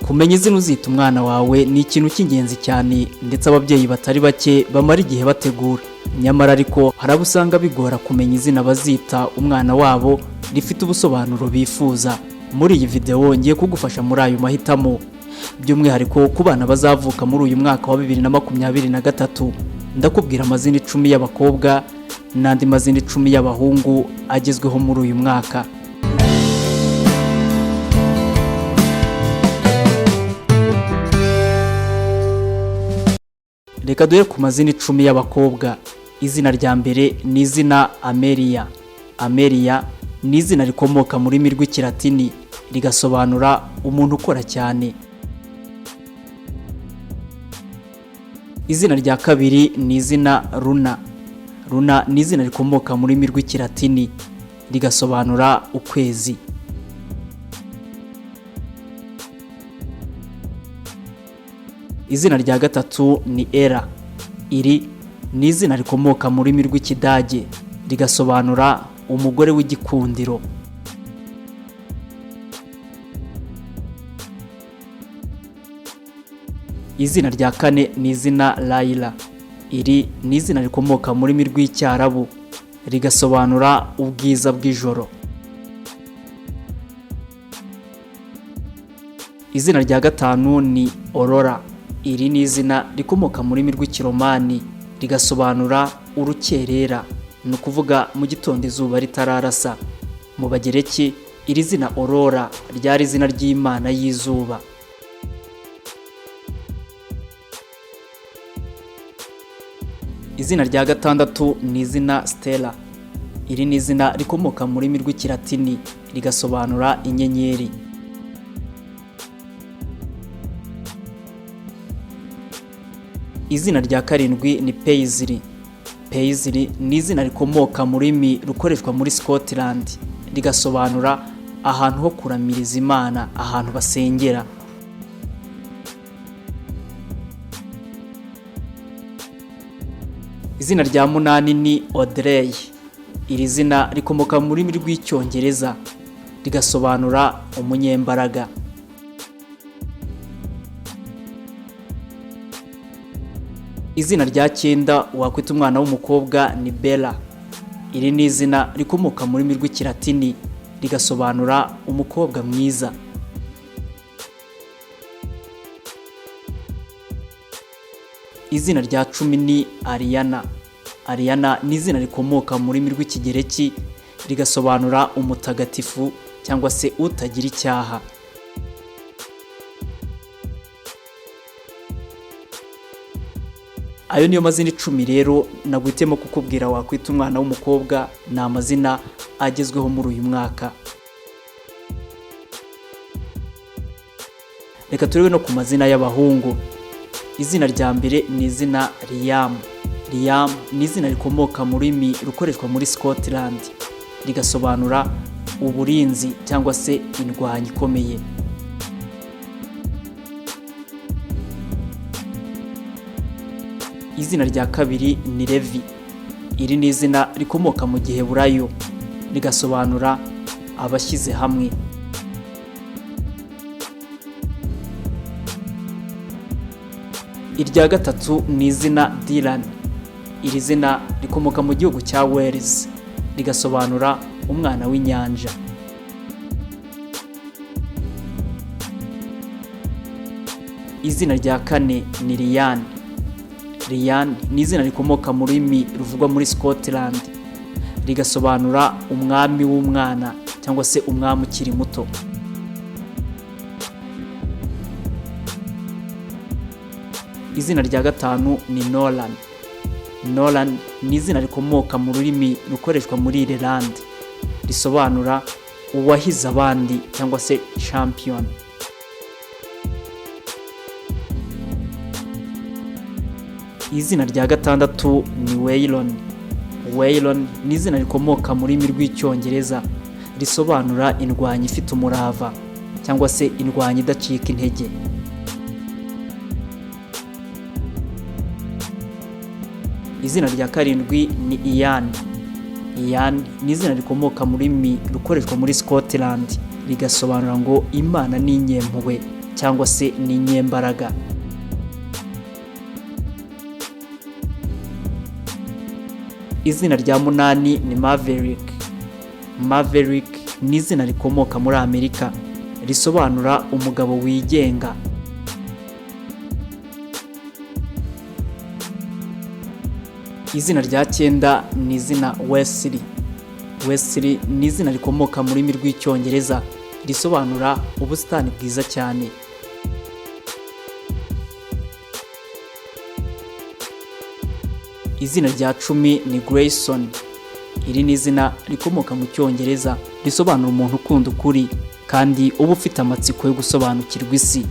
Kumenya izina uzita umwana wawe ni ikintu cy'ingenzi cyane, ndetse ababyeyi batari bake bamara igihe bategura. Nyamara ariko harabo usanga bigora kumenya izina bazita umwana wabo rifite ubusobanuro bifuza. Muri iyi video ngiye kugufasha muri ayo mahitamo, by'umwihariko ku bana bazavuka muri uyu mwaka wa 2023. Ndakubwira amazina 10 y'abakobwa n'andi mazina 10 y'abahungu agezweho muri uyu mwaka. Reka duhere ku mazina 10 y'abakobwa. Izina rya mbere ni izina Amelia. Amelia ni izina rikomoka mu rurimi rw'Ikilatini rigasobanura umuntu ukora cyane. Izina rya kabiri ni izina Luna. Luna ni izina rikomoka mu rurimi rw'Ikilatini rigasobanura ukwezi. Izina rya gatatu ni Ella. Iri ni izina rikomoka mu rurimi rw'Ikidage rigasobanura umugore w'igikundiro. Izina rya kane ni izina Layla. Iri ni izina rikomoka mu rurimi rw'Icyarabu rigasobanura ubwiza bw'ijoro. Izina rya gatanu ni Aurora. Iri ni izina rikomoka mu rurimi rw'Ikiromani rigasobanura urukerera, ni ukuvuga mu gitondo izuba ritararasa. Mu Bagereki iri zina Aurora ryari izina ry'Imana y'izuba. Izina rya gatandatu ni izina Stella. Iri ni izina rikomoka mu rurimi rw'Ikilatini rigasobanura inyenyeri. Izina rya karindwi ni Paisley. Paisley ni izina rikomoka mu rurimi rukoreshwa muri Scotland rigasobanura ahantu ho kuramiriza Imana, ahantu basengera. Izina rya munani ni Audrey. Iri zina rikomoka mu rurimi rw'Icyongereza rigasobanura umunyembaraga. Izina rya 9 wakwita umwana w'umukobwa ni Bella. Iri ni izina rikomoka mu rurimi rw'Ikilatini rigasobanura umukobwa mwiza. Izina rya 10 ni Ariana. Ariana ni izina rikomoka mu rurimi rw'Ikigereki rigasobanura umutagatifu cyangwa se utagira icyaha. Ayo niyo mazina 10 rero nagwitemo kukubwira wakwita umwana w'umukobwa, ni amazina agezweho muri uyu mwaka. Reka turebe no ku mazina y'abahungu. Izina rya mbere ni izina Liam. Liam ni izina rikomoka mu rurimi rukoreshwa muri Scotland rigasobanura uburinzi cyangwa se indwanyi ikomeye. Izina rya kabiri ni Levi. Iri ni izina rikomoka mu Giheburayo rigasobanura abashyize hamwe. Irya gatatu ni izina Dylan. Iri zina rikomoka mu gihugu cya Wales rigasobanura umwana w'inyanja. Izina rya kane ni Ryan. Ryan ni izina rikomoka mu rurimi ruvugwa muri Scotland rigasobanura umwami w'umwana cyangwa se umwami ukiri muto. Izina rya gatanu ni Nolan. Nolan ni izina rikomoka mu rurimi rukoreshwa muri Ireland risobanura uwahize abandi cyangwa se champion. Izina rya gatandatu ni Waylon. Waylon ni izina rikomoka mu rurimi rw'Icyongereza risobanura indwanyi ifite umurava cyangwa se indwanyi idacika intege. Izina rya karindwi ni Ian. Ian ni izina rikomoka mu rurimi rukoreshwa muri Scotland rigasobanura ngo Imana ni inyempuhwe cyangwa se ni inyembaraga. Izina rya munani ni Maverick. Maverick ni izina rikomoka muri Amerika, risobanura umugabo wigenga. Izina rya 9 ni izina Wesley. Wesley ni izina rikomoka mu rurimi rw'icyongereza, risobanura ubusitani bwiza cyane. Izina rya 10 ni Grayson. Iri ni izina rikomoka mu cyongereza, risobanura umuntu ukunda ukuri kandi uba ufite amatsiko yo gusobanukirwa isi.